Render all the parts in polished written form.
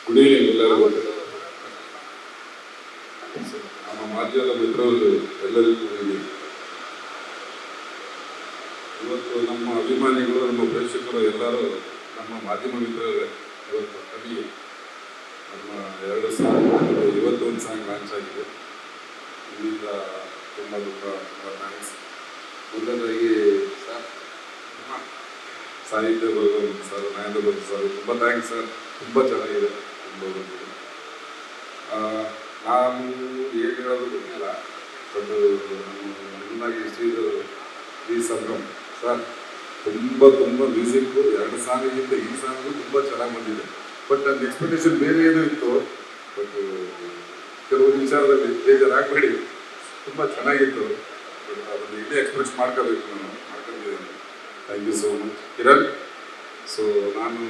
Good evening ಎಲ್ಲರಿಗೂ. ನಮ್ಮ ಮಾಧ್ಯಮದ ಮಿತ್ರರು ಎಲ್ಲರಿಗೂ ಇವತ್ತು ನಮ್ಮ ಅಭಿಮಾನಿಗಳು, ನಮ್ಮ ಪ್ರೇಕ್ಷಕರು ಎಲ್ಲರೂ ನಮ್ಮ ಮಾಧ್ಯಮ ಮಿತ್ರರೇ. ಇವತ್ತು ಕವಿ ನಮ್ಮ 2 ಸಾಂಗ್ ಇವತ್ತು ಒಂದು ಸಾಂಗ್ ಲಾಂಚ್ ಆಗಿದೆ. ಇಲ್ಲಿಂದ ತುಂಬ ಥ್ಯಾಂಕ್ಸ್. ಮೊದಲನೇದಾಗಿ ಸರ್ ಸಾಹಿತ್ಯ ಸರ್, ಮಹೇಂದ್ರ ಸರ್, ತುಂಬ ಥ್ಯಾಂಕ್ಸ್ ಸರ್. ತುಂಬ ಚೆನ್ನಾಗಿದೆ, ತುಂಬ ಬಂದಿದೆ. ನಾನು ಏನು ಹೇಳೋದು ಗೊತ್ತಿಲ್ಲ, ಬಟ್ ನನ್ನಾಗಿ ಶ್ರೀ ಸಂಗಮ್ ಸರ್ ತುಂಬ ಮ್ಯೂಸಿಕ್ಕು 2 ಸಾಂಗಿಗಿಂತ ಈ ಸಾಂಗು ತುಂಬ ಚೆನ್ನಾಗಿ ಬಂದಿದೆ. ಬಟ್ ನನ್ನ ಎಕ್ಸ್ಪೆಕ್ಟೇಷನ್ ಬೇರೆ ಏನೋ ಇತ್ತು. ಬಟ್ ಕೆಲವೊಂದು ವಿಚಾರದಲ್ಲಿ ಬೇಜಾರಾಗಬೇಡಿ, ತುಂಬ ಚೆನ್ನಾಗಿತ್ತು. ಬಟ್ ಅದನ್ನು ಇಲ್ಲೇ ಎಕ್ಸ್ಪ್ರೆಸ್ ಮಾಡ್ಕೋಬೇಕು, ನಾನು ಮಾಡ್ಕೊಂಡಿದ್ದೇನೆ. Thank you so much Kiran. So ನಾನು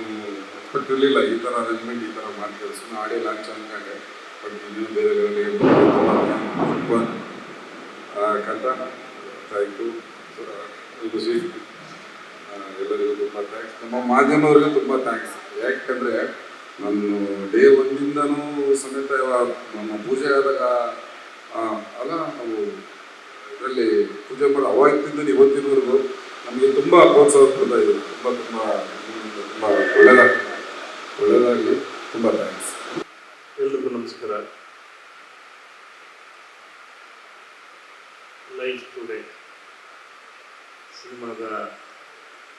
ಎಕ್ಸ್ಪೆಕ್ಟ್ ಇರಲಿಲ್ಲ ಈ ಥರ ಅರೇಂಜ್ಮೆಂಟ್, ಈ ಥರ ಮಾಡ್ತಾರೆ. ಸುಮ್ಮನೆ ಆಡಿಯೋ ಲಾಂಚ್ ಅನ್ಕೊಂಡೆ. ಬಟ್ ಇನ್ನೂ ಬೇರೆ ತುಂಬ ಕಂತ ಥ್ಯಾಂಕ್ ಯು. ಖುಷಿ. ಎಲ್ಲರಿಗೂ ತುಂಬ ಥ್ಯಾಂಕ್ಸ್. ನಮ್ಮ ಮಾಧ್ಯಮದವ್ರಿಗೂ ತುಂಬ ಥ್ಯಾಂಕ್ಸ್. ಯಾಕಂದರೆ ನಾನು ಡೇ 1 ಸಮೇತ ನಮ್ಮ ಪೂಜೆ ಆದಾಗ ಅಲ್ಲ, ನಾವು ಇದರಲ್ಲಿ ಪೂಜೆ ಮಾಡೋ ಅವಾಗಿಂದ ಇವತ್ತಿನವರೆಗೂ ನಮಗೆ ತುಂಬ ಪ್ರೋತ್ಸಾಹ ಕೊಡ್ತಾ ಇದೆ. ತುಂಬ ಒಳ್ಳೆಯದಾಗಲಿ. ತುಂಬ ಥ್ಯಾಂಕ್ಸ್. ಎಲ್ರಿಗೂ ನಮಸ್ಕಾರ. ಲೈಫ್ ಟುಡೇ ಸಿನಿಮಾದ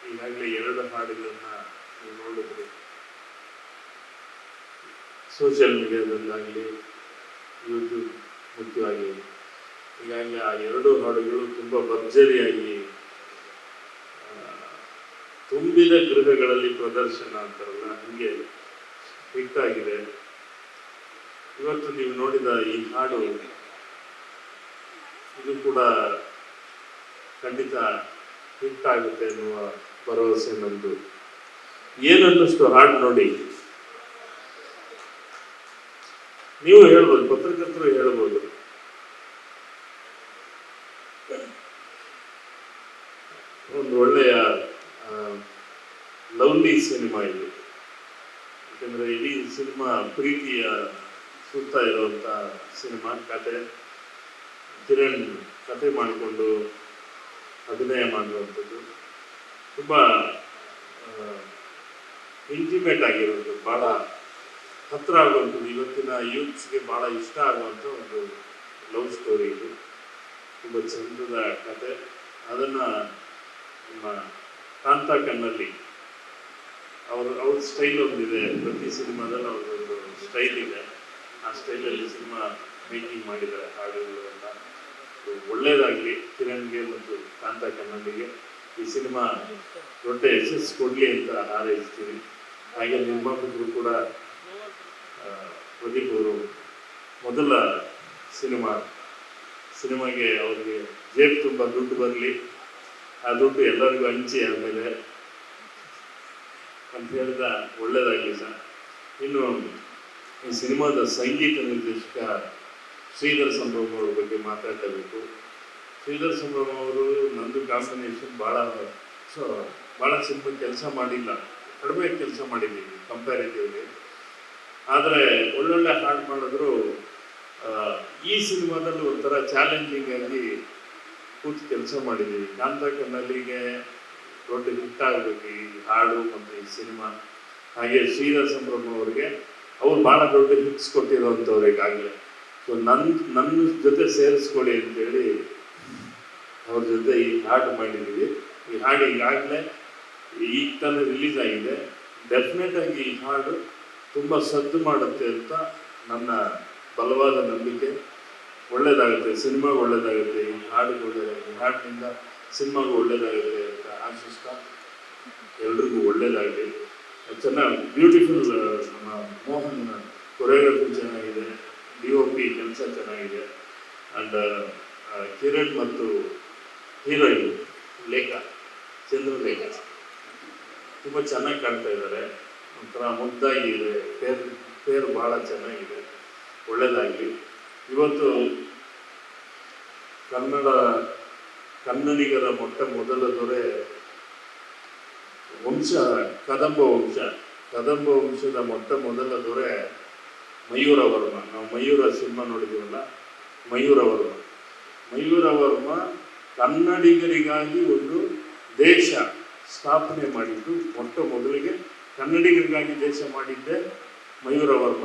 ಈಗಾಗಲೇ 2 ಹಾಡುಗಳನ್ನು ನೀವು ನೋಡಿದ್ರಿ. ಸೋಷಿಯಲ್ ಮೀಡಿಯಾದಲ್ಲಾಗಲಿ, ಯೂಟ್ಯೂಬ್ ಮುಖ್ಯವಾಗಿ ಈಗಾಗಲೇ ಆ 2 ಹಾಡುಗಳು ತುಂಬ ಭರ್ಜರಿಯಾಗಿ ತುಂಬಿದ ಗೃಹಗಳಲ್ಲಿ ಪ್ರದರ್ಶನ ಅಂತಾರಲ್ಲ, ಹೀಗೆ ಹಿಟ್ ಆಗಿದೆ. ಇವತ್ತು ನೀವು ನೋಡಿದ ಈ ಹಾಡು ಇದು ಕೂಡ ಖಂಡಿತ ಹಿಟ್ ಆಗುತ್ತೆ ಎನ್ನುವ ಭರವಸೆ ನಂದು. ಏನನ್ನಷ್ಟು ಹಾಡು ನೋಡಿ ನೀವು ಹೇಳ್ಬೋದು, ಪತ್ರಕರ್ತರು ಹೇಳ್ಬೋದು, ಒಂದು ಒಳ್ಳೆಯ ಲವ್ಲಿ ಸಿನಿಮಾ ಇದು. ಯಾಕಂದರೆ ಇಡೀ ಸಿನಿಮಾ ಪ್ರೀತಿಯ ಸುತ್ತ ಇರುವಂಥ ಸಿನಿಮಾ. ಕಿರಣ್ ಕತೆ ಮಾಡಿಕೊಂಡು ಅಭಿನಯ ಮಾಡುವಂಥದ್ದು ತುಂಬ ಇಂಟಿಮೇಟ್ ಆಗಿರುವಂಥದ್ದು, ಭಾಳ ಹತ್ತಿರ ಆಗುವಂಥದ್ದು, ಇವತ್ತಿನ ಯೂತ್ಸ್ಗೆ ಭಾಳ ಇಷ್ಟ ಆಗುವಂಥ ಒಂದು ಲವ್ ಸ್ಟೋರಿ ಇದು. ತುಂಬ ಚಂದದ ಕತೆ. ಅದನ್ನು ನಮ್ಮ ಕಾಂತ ಕಣ್ಣಲ್ಲಿ ಅವ್ರ ಸ್ಟೈಲ್ ಒಂದಿದೆ. ಪ್ರತಿ ಸಿನಿಮಾದಲ್ಲಿ ಅವ್ರದ್ದೊಂದು ಸ್ಟೈಲ್ ಇದೆ. ಆ ಸ್ಟೈಲಲ್ಲಿ ಸಿನಿಮಾ ಮೇಕಿಂಗ್ ಮಾಡಿದ್ದಾರೆ ಹಾಡುಗಳೆಲ್ಲ. ಒಳ್ಳೆಯದಾಗಲಿ ಕಿರಣ್ಗೆ ಮತ್ತು ಕಾಂತ ಕಣ್ಣಲ್ಲಿಗೆ. ಈ ಸಿನಿಮಾ ದೊಡ್ಡ ಯಶಸ್ಸು ಕೊಡಲಿ ಅಂತ ಹಾರೈಸ್ತೀನಿ. ಹಾಗೆ ನಿರ್ಮಾಪಕರು ಕೂಡ ಪ್ರದೀಪ್ ಅವರು ಮೊದಲ ಸಿನಿಮಾಗೆ ಅವ್ರಿಗೆ ಜೇಬ್ ತುಂಬ ದುಡ್ಡು ಬರಲಿ, ಆ ದುಡ್ಡು ಎಲ್ಲರಿಗೂ ಹಂಚಿ ಆದಮೇಲೆ ಅಂತ ಹೇಳಿದ ಒಳ್ಳೆಯದಾಗಲಿ ಸರ್. ಇನ್ನು ಈ ಸಿನಿಮಾದ ಸಂಗೀತ ನಿರ್ದೇಶಕ ಶ್ರೀಧರ್ ಸಂಭ್ರಮ ಅವ್ರ ಬಗ್ಗೆ ಮಾತಾಡಬೇಕು. ಶ್ರೀಧರ್ ಸಂಭ್ರಮ ಅವರು ನಂದು ಕಾಂಬಿನೇಷನ್ ಭಾಳ ಸಿನಿಮಾ ಕೆಲಸ ಮಾಡಿಲ್ಲ, ಕಡಿಮೆ ಕೆಲಸ ಮಾಡಿದ್ದೀವಿ ಕಂಪ್ಯಾರಿಟಿವ್ಲಿ. ಆದರೆ ಒಳ್ಳೊಳ್ಳೆ ಹಾಡು ಮಾಡಿದ್ರು. ಈ ಸಿನಿಮಾದಲ್ಲಿ ಒಂಥರ ಚಾಲೆಂಜಿಂಗ್ ಆಗಿ ಕೂತು ಕೆಲಸ ಮಾಡಿದ್ದೀವಿ. ಕಾಂತ ಕಣ್ಣಲ್ಲಿಗೆ ದೊಡ್ಡ ಹಿಟ್ ಆಗಬೇಕು ಈ ಹಾಡು ಮತ್ತು ಈ ಸಿನಿಮಾ. ಹಾಗೆ ಶ್ರೀಧರ್ ಸಂಭ್ರಮ ಅವರಿಗೆ ಅವ್ರು ಭಾಳ ದೊಡ್ಡ ಹಿಟ್ಸ್ ಕೊಟ್ಟಿರೋವಂಥವ್ರು ಈಗಾಗಲೇ. ಸೊ ನನ್ನ ಜೊತೆ ಸೇರಿಸ್ಕೊಳ್ಳಿ ಅಂತೇಳಿ ಅವ್ರ ಜೊತೆ ಈ ಹಾಡು ಮಾಡಿದ್ದೀವಿ. ಈ ಹಾಡು ಈಗಾಗಲೇ ಈಗ ತಾನೇ ರಿಲೀಸ್ ಆಗಿದೆ. ಡೆಫಿನೆಟ್ ಆಗಿ ಈ ಹಾಡು ತುಂಬ ಸದ್ದು ಮಾಡುತ್ತೆ ಅಂತ ನನ್ನ ಬಲವಾದ ನಂಬಿಕೆ. ಒಳ್ಳೆಯದಾಗುತ್ತೆ, ಸಿನಿಮಾಗೆ ಒಳ್ಳೆಯದಾಗುತ್ತೆ, ಈ ಹಾಡಿಗೆ ಒಳ್ಳೆಯದಾಗುತ್ತೆ, ಈ ಹಾಡಿನಿಂದ ಸಿನಿಮಾಗೂ ಒಳ್ಳೆಯದಾಗುತ್ತೆ ಅಂತ ಆಶಿಸ್ತಾ ಎಲ್ರಿಗೂ ಒಳ್ಳೆಯದಾಗಲಿ. ಚೆನ್ನಾಗಿ ಬ್ಯೂಟಿಫುಲ್. ನಮ್ಮ ಮೋಹನ್ ಕೊರಿಯೋಗ್ರಫಿ ಚೆನ್ನಾಗಿದೆ, DOP ಕೆಲಸ ಚೆನ್ನಾಗಿದೆ. ಆ್ಯಂಡ್ ಕಿರಣ್ ಮತ್ತು ಹೀರೋಯಿನ್ ಚಂದ್ರಲೇಖ ತುಂಬ ಚೆನ್ನಾಗಿ ಕಾಣ್ತಾ ಇದ್ದಾರೆ. ಒಂಥರ ಮುದ್ದಾಗಿ ಇದೆ. ಪೇರು ಭಾಳ ಚೆನ್ನಾಗಿದೆ. ಒಳ್ಳೆಯದಾಗಲಿ. ಇವತ್ತು ಕನ್ನಡಿಗರ ಮೊದಲ ದೊರೆ ಕದಂಬ ವಂಶ ಕದಂಬ ವಂಶದ ಮೊಟ್ಟ ಮೊದಲ ದೊರೆ ಮಯೂರ ವರ್ಮ. ನಾವು ಮಯೂರ ಸಿನಿಮಾ ನೋಡಿದ್ದೀವಲ್ಲ, ಮಯೂರ ವರ್ಮ. ಮಯೂರ ವರ್ಮ ಕನ್ನಡಿಗರಿಗಾಗಿ ಒಂದು ದೇಶ ಸ್ಥಾಪನೆ ಮಾಡಿದ್ದು, ಮೊಟ್ಟ ಮೊದಲಿಗೆ ಕನ್ನಡಿಗರಿಗಾಗಿ ದೇಶ ಮಾಡಿದ್ದೆ ಮಯೂರ ವರ್ಮ.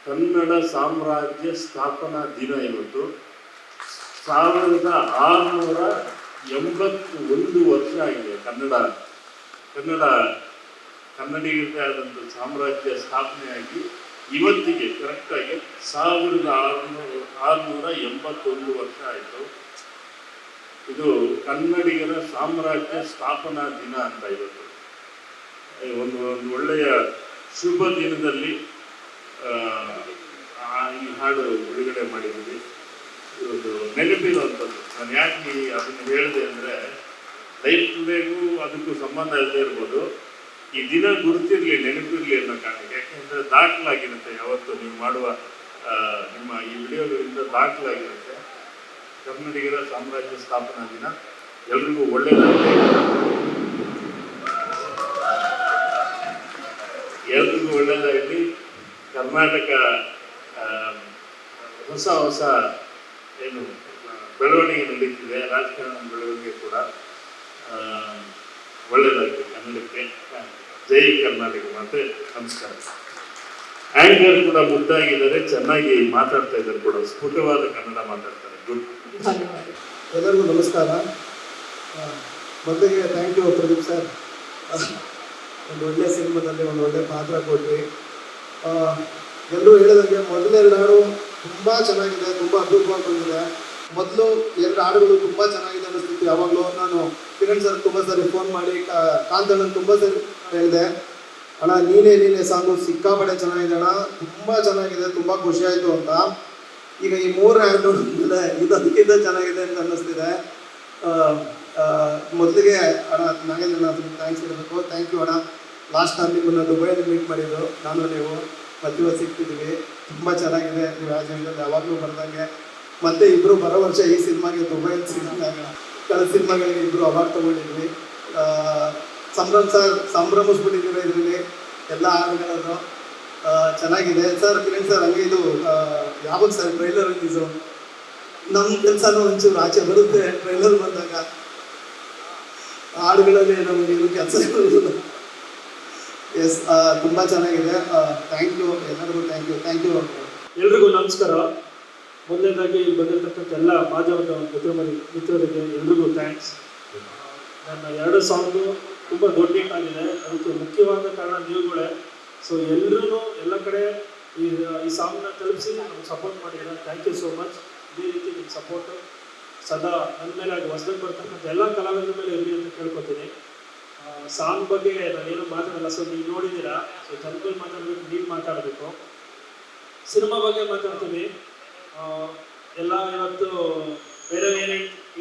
ಕನ್ನಡ ಸಾಮ್ರಾಜ್ಯ ಸ್ಥಾಪನಾ ದಿನ ಇವತ್ತು. 1681 ವರ್ಷ ಆಗಿದೆ ಕನ್ನಡಿಗರದೇ ಆದಂಥ ಸಾಮ್ರಾಜ್ಯ ಸ್ಥಾಪನೆಯಾಗಿ ಇವತ್ತಿಗೆ ಕರೆಕ್ಟಾಗಿ 1681 ವರ್ಷ ಆಯಿತು. ಇದು ಕನ್ನಡಿಗರ ಸಾಮ್ರಾಜ್ಯ ಸ್ಥಾಪನಾ ದಿನ ಅಂತ ಇವತ್ತು. ಒಂದು ಒಳ್ಳೆಯ ಶುಭ ದಿನದಲ್ಲಿ ಈ ಹಾಡು ಬಿಡುಗಡೆ ಮಾಡಿದ್ದೀವಿ. ಒಂದು ನೆನಪಿರುವಂಥದ್ದು. ನಾನು ಯಾಕೆ ಅದನ್ನು ಹೇಳಿದೆ ಅಂದರೆ, ಲೈಫ್ಗೂ ಅದಕ್ಕೂ ಸಂಬಂಧ ಇಲ್ಲದೆ ಇರ್ಬೋದು, ಈ ದಿನ ಗುರುತಿರಲಿ, ನೆನಪಿರಲಿ ಅನ್ನೋ ಕಾರಣಕ್ಕೆ. ಯಾಕೆಂದರೆ ದಾಖಲಾಗಿರುತ್ತೆ, ಯಾವತ್ತು ನೀವು ಮಾಡುವ ನಿಮ್ಮ ಈ ವಿಡಿಯೋಗಳಿಂದ ದಾಖಲಾಗಿರುತ್ತೆ. ಕನ್ನಡಿಗರ ಸಾಮ್ರಾಜ್ಯ ಸ್ಥಾಪನಾ ದಿನ. ಎಲ್ರಿಗೂ ಒಳ್ಳೆಯದಾಗಲಿ, ಎಲ್ರಿಗೂ ಒಳ್ಳೆಯದಾಗಲಿ. ಕರ್ನಾಟಕ ಹೊಸ ಏನು ಬೆಳವಣಿಗೆ ನಡೀತಿದೆ, ರಾಜಕಾರಣ ಬೆಳವಣಿಗೆ ಕೂಡ ಒಳ್ಳೆಯದಾಗಲಿ ಕನ್ನಡಕ್ಕೆ. ಜೈ ಕರ್ನಾಟಕ ಮಾತೆ. ನಮಸ್ಕಾರ. ಆಂಕರ್ ಕೂಡ ಮುದ್ದಾಗಿದ್ದಾರೆ, ಚೆನ್ನಾಗಿ ಮಾತಾಡ್ತಾ ಇದ್ದಾರೆ ಕೂಡ, ಸ್ಫುಟವಾದ ಕನ್ನಡ ಮಾತಾಡ್ತಾರೆ. ಗುಡ್. ಎಲ್ಲರಿಗೂ ನಮಸ್ಕಾರ. ಮೊದಲಿಗೆ ಥ್ಯಾಂಕ್ ಯು ಪ್ರದೀಪ್ ಸರ್, ಒಂದು ಒಳ್ಳೆಯ ಸಿನಿಮಾದಲ್ಲಿ ಒಂದು ಒಳ್ಳೆಯ ಪಾತ್ರ ಕೊಟ್ವಿ. ಎಲ್ಲರೂ ಹೇಳಿದಂಗೆ ಮೊದಲೆರಡು ಹಾಡು ತುಂಬ ಚೆನ್ನಾಗಿದೆ, ತುಂಬ ಅದ್ಭುತವಾಗಿ ಬಂದಿದೆ. ಮೊದಲು 2 ಹಾಡುಗಳು ತುಂಬ ಚೆನ್ನಾಗಿದೆ ಅನ್ನಿಸ್ತಿತ್ತು. ಯಾವಾಗಲೂ ನಾನು ಕಿರಣ್ ಸರ್ ತುಂಬ ಸರಿ ಫೋನ್ ಮಾಡಿ, ಕಾಂತಣ್ಣನ ತುಂಬ ಸರಿ ಹೇಳಿದೆ, ಅಣ್ಣ ನೀನೇ ಸಾಂಗು ಸಿಕ್ಕಾಪಟ್ಟೆ ಚೆನ್ನಾಗಿದೆ ಅಣ್ಣ, ತುಂಬ ಚೆನ್ನಾಗಿದೆ, ತುಂಬ ಖುಷಿ ಆಯಿತು ಅಂತ. ಈಗ ಈ 3 ಹಾಡು ಇದಕ್ಕಿಂತ ಚೆನ್ನಾಗಿದೆ ಅಂತ ಅನ್ನಿಸ್ತಿದೆ. ಮೊದಲಿಗೆ ಅಣ್ಣ ನಾಗೇಂದ್ರ ಥ್ಯಾಂಕ್ಸ್ ಹೇಳಬೇಕು. ಥ್ಯಾಂಕ್ ಯು ಅಣ್ಣ. ಲಾಸ್ಟ್ ಟೈಮ್ ನಿಮ್ಮನ್ನು ದುಬೈಯಲ್ಲಿ ಮೀಟ್ ಮಾಡಿದ್ದು ನಾನು, ನೀವು ಇವತ್ತು ಸಿಗ್ತಿದ್ದೀವಿ. ತುಂಬ ಚೆನ್ನಾಗಿದೆ. ನೀವು ಯಾವಾಗಲೂ ಬರ್ದಂಗೆ ಮತ್ತೆ ಇಬ್ಬರು ಬರೋ ವರ್ಷ ಈ ಸಿನಿಮಾಗೆ ದುಬೈಯಲ್ಲಿ ಸಿನಿಮಾಗ ಕಳೆದ ಸಿನಿಮಾಗಳಿಗೆ ಇಬ್ಬರು ಅವಾರ್ಡ್ ತೊಗೊಂಡಿದ್ವಿ. ಸಂಭ್ರಮಿಸ್ಬಿಟ್ಟಿದ್ದೀವಿ ಇದರಲ್ಲಿ ಎಲ್ಲ ಹಾಡುಗಳನ್ನು. ಚೆನ್ನಾಗಿದೆ ಸರ್. ಕಿರಣ್ ಸರ್, ಹಂಗೆ ಇದು ಯಾವಾಗ ಸರ್ ಟ್ರೈಲರ್ ರಿಲೀಸು? ನಮ್ಮ ಕೆಲಸನೂ ಒಂಚೂರು ಆಚೆ ಬರುತ್ತೆ ಟ್ರೈಲರ್ ಬಂದಾಗ. ಹಾಡುಗಳಲ್ಲಿ ನಮಗೆ ಇದು ಕೆಲಸ ಇರೋದಿಲ್ಲ. ಎಸ್, ತುಂಬ ಚೆನ್ನಾಗಿದೆ. ಥ್ಯಾಂಕ್ ಯು ಎಲ್ಲರಿಗೂ. Thank you. ಎಲ್ರಿಗೂ ನಮಸ್ಕಾರ. ಮೊದಲನೇದಾಗಿ ಇಲ್ಲಿ ಬಂದಿರತಕ್ಕಂಥ ಎಲ್ಲ ಮಾಧ್ಯಮದ ಮಿತ್ರರಿಗೆ ಎಲ್ರಿಗೂ ಥ್ಯಾಂಕ್ಸ್. ನನ್ನ 2 ಸಾಂಗು ತುಂಬ ದೊಡ್ಡ ಹಿಟ್ ಆಗಿದೆ. ಅದಕ್ಕೆ ಮುಖ್ಯವಾದ ಕಾರಣ ನೀವುಗಳೇ. ಸೊ ಎಲ್ಲರೂ ಎಲ್ಲ ಕಡೆ ಈ ಸಾಂಗ್ನ ತಲುಪಿಸಿ ನಮ್ಗೆ ಸಪೋರ್ಟ್ ಮಾಡಿದ್ದಾರೆ. Thank you so much. ಇದೇ ರೀತಿ ನಿಮ್ಮ ಸಪೋರ್ಟು ಸದಾ ನನ್ನ ಮೇಲೆ ಆಗಿ ಹೊಸದಾಗಿ ಬರ್ತಕ್ಕಂಥ ಎಲ್ಲ ಕಲಾವಿದರ ಮೇಲೆ ಇರಲಿ ಅಂತ ಕೇಳ್ಕೊತೀನಿ. ಸಾಂಗ್ ಬಗ್ಗೆ ನಾನೇನು ಮಾತಾಡಲ್ಲ. ಸೊ ನೀವು ನೋಡಿದ್ದೀರಾ. ಸೊ ಜನಗಳು ಮಾತಾಡಬೇಕು, ನೀವು ಮಾತಾಡಬೇಕು. ಸಿನಿಮಾ ಬಗ್ಗೆ ಮಾತಾಡ್ತೀವಿ. ಎಲ್ಲ ಇವತ್ತು ಬೇರೆ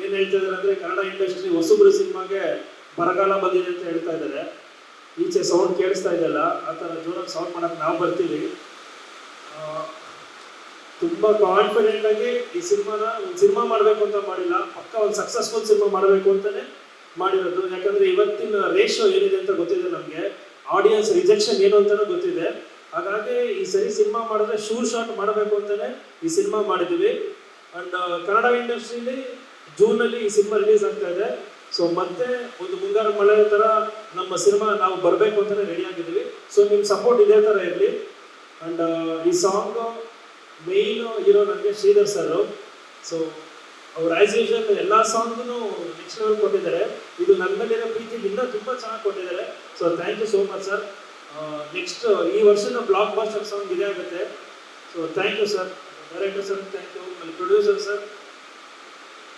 ಏನು ಹೇಳ್ತಿದ್ದಾರೆ ಅಂದರೆ, ಕನ್ನಡ ಇಂಡಸ್ಟ್ರಿ ಹೊಸಬ್ರು ಸಿನಿಮಾಗೆ ಬರಗಾಲ ಬಂದಿದೆ ಅಂತ ಹೇಳ್ತಾ ಇದ್ದಾರೆ. ಈಚೆ ಸೌಂಡ್ ಕೇಳಿಸ್ತಾ ಇದೆಯಲ್ಲ, ಆ ಥರ ಜೋರಾಗಿ ಸೌಂಡ್ ಮಾಡೋಕ್ಕೆ ನಾವು ಬರ್ತೀವಿ. ತುಂಬ ಕಾನ್ಫಿಡೆಂಟಾಗಿ ಈ ಒಂದು ಸಿನಿಮಾ ಮಾಡಬೇಕು ಅಂತ ಮಾಡಿಲ್ಲ, ಪಕ್ಕ ಒಂದು ಸಕ್ಸಸ್ಫುಲ್ ಸಿನಿಮಾ ಮಾಡಬೇಕು ಅಂತಲೇ ಮಾಡಿರೋದು. ಯಾಕಂದರೆ ಇವತ್ತಿನ ರೇಷೋ ಏನಿದೆ ಅಂತ ಗೊತ್ತಿದೆ ನಮಗೆ, ಆಡಿಯನ್ಸ್ ರಿಜೆಕ್ಷನ್ ಏನು ಅಂತಲೂ ಗೊತ್ತಿದೆ. ಹಾಗಾಗಿ ಈ ಸರಿ ಸಿನಿಮಾ ಮಾಡಿದ್ರೆ ಶೂರ್ ಶಾಟ್ ಮಾಡಬೇಕು ಅಂತಲೇ ಈ ಸಿನಿಮಾ ಮಾಡಿದ್ದೀವಿ. ಆ್ಯಂಡ್ ಕನ್ನಡ ಇಂಡಸ್ಟ್ರಿಯಲ್ಲಿ ಜೂನಲ್ಲಿ ಈ ಸಿನಿಮಾ ರಿಲೀಸ್ ಆಗ್ತಾ ಇದೆ. ಸೊ ಮತ್ತೆ ಒಂದು ಮುಂಗಾರು ಮಳೆ ಥರ ನಮ್ಮ ಸಿನಿಮಾ ನಾವು ಬರಬೇಕು ಅಂತಲೇ ರೆಡಿ ಆಗಿದ್ದೀವಿ. ಸೊ ನಿಮ್ಮ ಸಪೋರ್ಟ್ ಇದೇ ಥರ ಇರಲಿ. ಆ್ಯಂಡ್ ಈ ಸಾಂಗು ಮೇಯ್ನ್ ಹೀರೋ ನನಗೆ ಶ್ರೀಧರ್ ಸರ್. ಸೊ ಅವ್ರು ಆ್ಯಸ್ ಯೂಶುವಲ್ ಎಲ್ಲ ಸಾಂಗ್ನು ನೆಕ್ಸ್ಟ್ ಲೆವೆಲ್ ಕೊಟ್ಟಿದ್ದಾರೆ. ಇದು ನನ್ನ ಮೇಲಿರೋ ಪ್ರೀತಿಗೆ ಇನ್ನೂ ತುಂಬ ಚೆನ್ನಾಗಿ ಕೊಟ್ಟಿದ್ದಾರೆ. So thank you so much sir. Next ಈ ವರ್ಷದ ಬ್ಲಾಕ್ ಬಾಸ್ಟರ್ ಸಾಂಗ್ ಇದೇ ಆಗುತ್ತೆ. So thank you sir. Director sir thank you. ಆಮೇಲೆ ಪ್ರೊಡ್ಯೂಸರ್ ಸರ್,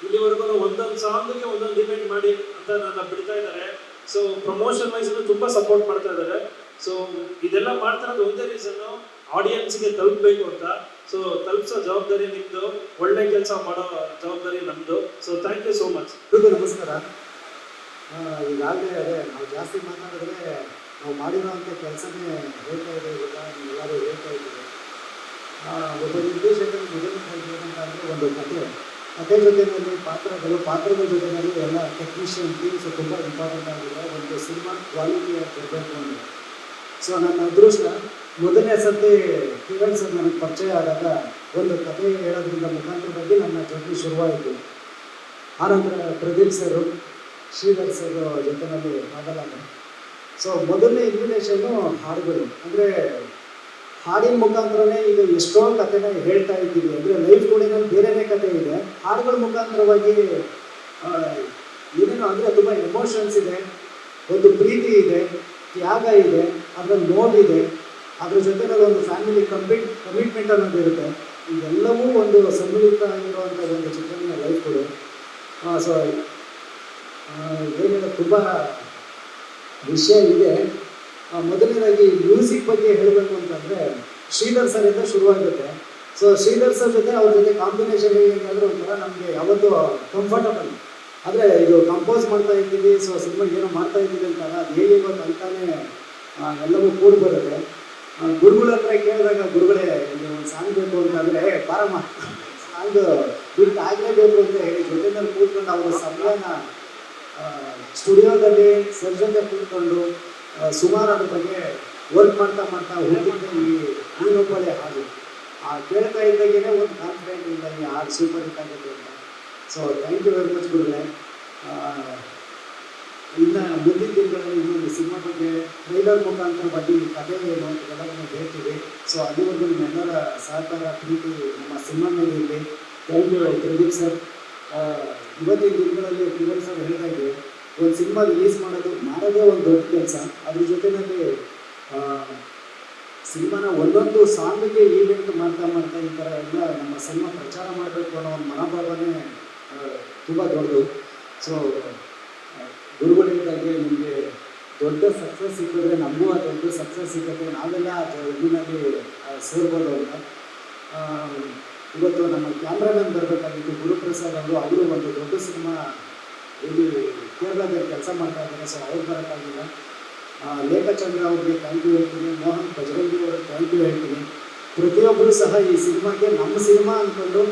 ಇಲ್ಲಿವರೆಗೂ ಒಂದೊಂದು ಸಾಂಗ್ಗೆ ಒಂದೊಂದು ಡಿಪೆಂಡ್ ಮಾಡಿ ಅಂತ ನನ್ನ ಬಿಡ್ತಾ ಇದ್ದಾರೆ. ಸೊ ಪ್ರಮೋಷನ್ ವೈಸ್ ತುಂಬ ಸಪೋರ್ಟ್ ಮಾಡ್ತಾ ಇದ್ದಾರೆ. ಸೊ ಇದೆಲ್ಲ ಮಾಡ್ತಿರೋದು ಒಂದೇ ರೀಸನ್ನು, ಆಡಿಯನ್ಸ್ಗೆ ತಲುಪಬೇಕು ಅಂತ. ಸೊ ತಲುಪಿಸೋ ಜವಾಬ್ದಾರಿ ನಿಮ್ಮದು, ಒಳ್ಳೆ ಕೆಲಸ ಮಾಡೋ ಜವಾಬ್ದಾರಿ ನಮ್ಮದು. So thank you so much. ನಮಸ್ಕಾರ. ಈಗಾಗಲೇ ಅದೇ ನಾವು ಜಾಸ್ತಿ ಮಾತಾಡಿದ್ರೆ ನಾವು ಮಾಡಿರೋಂಥ ಕೆಲಸನೇ ಹೇಳ್ತಾ ಇದ್ದೀವಿ, ಎಲ್ಲರೂ ಹೇಳ್ತಾ ಇದ್ದೀವಿ. ಒಬ್ಬ ನಿರ್ದೇಶಕರ ಮೊದಲು ಹೇಳ್ಬೇಕಂತ ಅಂದರೆ ಒಂದು ಕಥೆ ಜೊತೆಯಲ್ಲಿ ಪಾತ್ರದ ಜೊತೆಯಲ್ಲಿ ಎಲ್ಲ ಟೆಕ್ನಿಷಿಯನ್ ಟೀಮ್ಸ್ ತುಂಬ ಇಂಪಾರ್ಟೆಂಟ್ ಆಗಿದೆ. ಒಂದು ಸಿನಿಮಾ ಕ್ವಾಲಿಟಿ ಬರಬೇಕು ಅಂದರೆ ಸೊ ನನ್ನ ಅದೃಷ್ಟ ಮೊದಲನೇ ಸರ್ತಿ ಕಿರಣ್ ಸರ್ ನನಗೆ ಪರಿಚಯ ಆದಾಗ ಒಂದು ಕಥೆ ಹೇಳೋದ್ರಿಂದ ಮುಖಾಂತರವಾಗಿ ನನ್ನ ಜರ್ನಿ ಶುರುವಾಯಿತು. ಆನಂತರ ಪ್ರದೀಪ್ ಸರು, ಶ್ರೀಧರ್ ಸರ್ ಜೊತೆನಲ್ಲಿ ಆಗಲ್ಲ. ಸೊ ಮೊದಲನೇ ಇನ್ವಿಟೇಷನ್ನು ಹಾಡುಗಳು, ಅಂದರೆ ಹಾಡಿನ ಮುಖಾಂತರನೇ ಈಗ ಎಷ್ಟೋ ಕಥೆನ ಹೇಳ್ತಾ ಇದ್ದೀವಿ. ಅಂದರೆ ಲೈಫ್ ಸ್ಟೋರಿನಲ್ಲಿ ಬೇರೆಯೇ ಕಥೆ ಇದೆ, ಹಾಡುಗಳ ಮುಖಾಂತರವಾಗಿ ಏನೇನೋ ಅಂದರೆ ತುಂಬ ಎಮೋಷನ್ಸ್ ಇದೆ, ಒಂದು ಪ್ರೀತಿ ಇದೆ, ತ್ಯಾಗ ಇದೆ, ಅದರಲ್ಲಿ ನೋವಿದೆ, ಅದ್ರ ಜೊತೆನಲ್ಲಿ ಒಂದು ಫ್ಯಾಮಿಲಿ ಕಮಿಟ್ಮೆಂಟ್ ಅನ್ನೋದು ಇರುತ್ತೆ. ಇದೆಲ್ಲವೂ ಒಂದು ಸಮ್ಮಿಳಿತ ಆಗಿರುವಂಥ ಒಂದು ಚಿತ್ರಣ ಲೈಫ್ಗಳು. ಸೊ ಏನಿಲ್ಲ, ತುಂಬ ವಿಷಯ ಇದೆ. ಮೊದಲನೇದಾಗಿ ಮ್ಯೂಸಿಕ್ ಬಗ್ಗೆ ಹೇಳಬೇಕು ಅಂತಂದರೆ ಶ್ರೀಧರ್ ಸರ್ ಇಂದ ಶುರುವಾಗುತ್ತೆ. ಸೊ ಶ್ರೀಧರ್ ಸರ್ ಜೊತೆ ಅವ್ರ ಜೊತೆ ಕಾಂಬಿನೇಷನ್ ಹೇಗೆಂದರೆ ಒಂಥರ ನಮಗೆ ಯಾವತ್ತೂ ಕಂಫರ್ಟಬಲ್. ಆದರೆ ಇದು ಕಂಪೋಸ್ ಮಾಡ್ತಾ ಇದ್ದೀವಿ, ಸೊ ಸಿನಿಮಾ ಏನೋ ಮಾಡ್ತಾ ಇದ್ದೀವಿ ಅಂತಾಗ ಅದು ಹೇಗೆ ಗೊತ್ತು ಅಂತಾನೆ ಎಲ್ಲವೂ ಕೂಡಿ ಬರುತ್ತೆ. ಗುರುಗಳ ಹತ್ರ ಕೇಳಿದಾಗ, ಗುರುಗಳೇ ಇದು ಒಂದು ಸಾಂಗ್ ಬೇಕು ಅಂತಂದರೆ ಬಾರಮ್ಮ ಸಾಂಗ್ ಬಿಟ್ಟು ಆಗಲೇಬೇಕು ಅಂತ ಹೇಳಿ ಜೊತೆನಲ್ಲಿ ಕೂತ್ಕೊಂಡು ಅವರ ಸಮಯನ ಸ್ಟುಡಿಯೋದಲ್ಲಿ ಸರ್ ಜೊತೆ ಕೂತ್ಕೊಂಡು ಸುಮಾರು ಅದ್ರ ಬಗ್ಗೆ ವರ್ಕ್ ಮಾಡ್ತಾ ಹುಡುಕಿದ್ದೆ ಈ ಒಬ್ಬಳೆ ಹಾಡು. ಕೇಳ್ತಾ ಇದ್ದಾಗೇ ಒಂದು ಕಾನ್ಫಿಡೆಂಟ್ ಇಲ್ಲ ಈ ಹಾಡು ಸೂಪರ್ ಹಿಟ್ ಆಗುತ್ತೆ ಅಂತ. So thank you very much ಗುರುಗಳೇ. ಇನ್ನು ಮುಂದಿನ ದಿನಗಳಲ್ಲಿ ಇನ್ನೊಂದು ಸಿನಿಮಾ ಬಗ್ಗೆ ಟ್ರೈಲರ್ ಮುಖಾಂತರವಾಗಿ ಕಥೆ ಏನು ಎಲ್ಲವನ್ನು ಹೇಳ್ತೀವಿ. ಸೊ ಅಲ್ಲಿವರೆಗೂ ನಿಮ್ಮೆಲ್ಲರ ಸಹಕಾರ, ಪ್ರೀತಿ ನಮ್ಮ ಸಿನಿಮಾ ಮೇಲೆ ಇರಲಿ. Thank you Pradeep sir. ಇವತ್ತಿನ ದಿನಗಳಲ್ಲಿ ಕಿರಣ್ ಸರ್ ಹೇಳಿದಾಗೆ ಒಂದು ಸಿನಿಮಾ ರಿಲೀಸ್ ಮಾಡೋದೇ ಒಂದು ದೊಡ್ಡ ಕೆಲಸ. ಅದ್ರ ಜೊತೆಯಲ್ಲಿ ಸಿನಿಮಾನ ಒಂದೊಂದು ಸಾಂಗಿಗೆ ಈವೆಂಟ್ ಮಾಡ್ತಾ ಈ ಥರ ಎಲ್ಲ ನಮ್ಮ ಸಿನಿಮಾ ಪ್ರಚಾರ ಮಾಡಬೇಕು ಅನ್ನೋ ಒಂದು ಮನೋಭಾವನೆ ತುಂಬ ದೊಡ್ಡದು. ಸೊ ಗುರುಗಳಿಂದಾಗಿ ನಿಮಗೆ ದೊಡ್ಡ ಸಕ್ಸಸ್ ಸಿಕ್ಕಿದ್ರೆ ನಮಗೂ ಆ ದೊಡ್ಡ ಸಕ್ಸಸ್ ಸಿಗುತ್ತೆ, ನಾವೆಲ್ಲ ಇದರಲ್ಲಿ ಸೇರ್ಬೋದು ಅಂತ. ಇವತ್ತು ನಮ್ಮ ಕ್ಯಾಮ್ರಾಮನ್ ಬರಬೇಕಾಗಿತ್ತು ಗುರುಪ್ರಸಾದ್ ಅವರು ಒಂದು ದೊಡ್ಡ ಸಿನಿಮಾ ಇಲ್ಲಿ ಕೇರಳದಲ್ಲಿ ಕೆಲಸ ಮಾಡ್ತಾ ಇದ್ದಾರೆ. ಸೊ ಅವ್ರು ಬರೋಕ್ಕಾಗಿಲ್ಲ. ಲೇಖಚಂದ್ರ ಅವ್ರಿಗೆ ಥ್ಯಾಂಕ್ ಯು ಹೇಳ್ತೀನಿ, ಮೋಹನ್ ಬಜರಂಗಿ ಅವ್ರಿಗೆ ಥ್ಯಾಂಕ್ ಯು ಹೇಳ್ತೀನಿ. ಪ್ರತಿಯೊಬ್ಬರು ಸಹ ಈ ಸಿನಿಮಾಗೆ ನಮ್ಮ ಸಿನಿಮಾ ಅಂದ್ಕೊಂಡು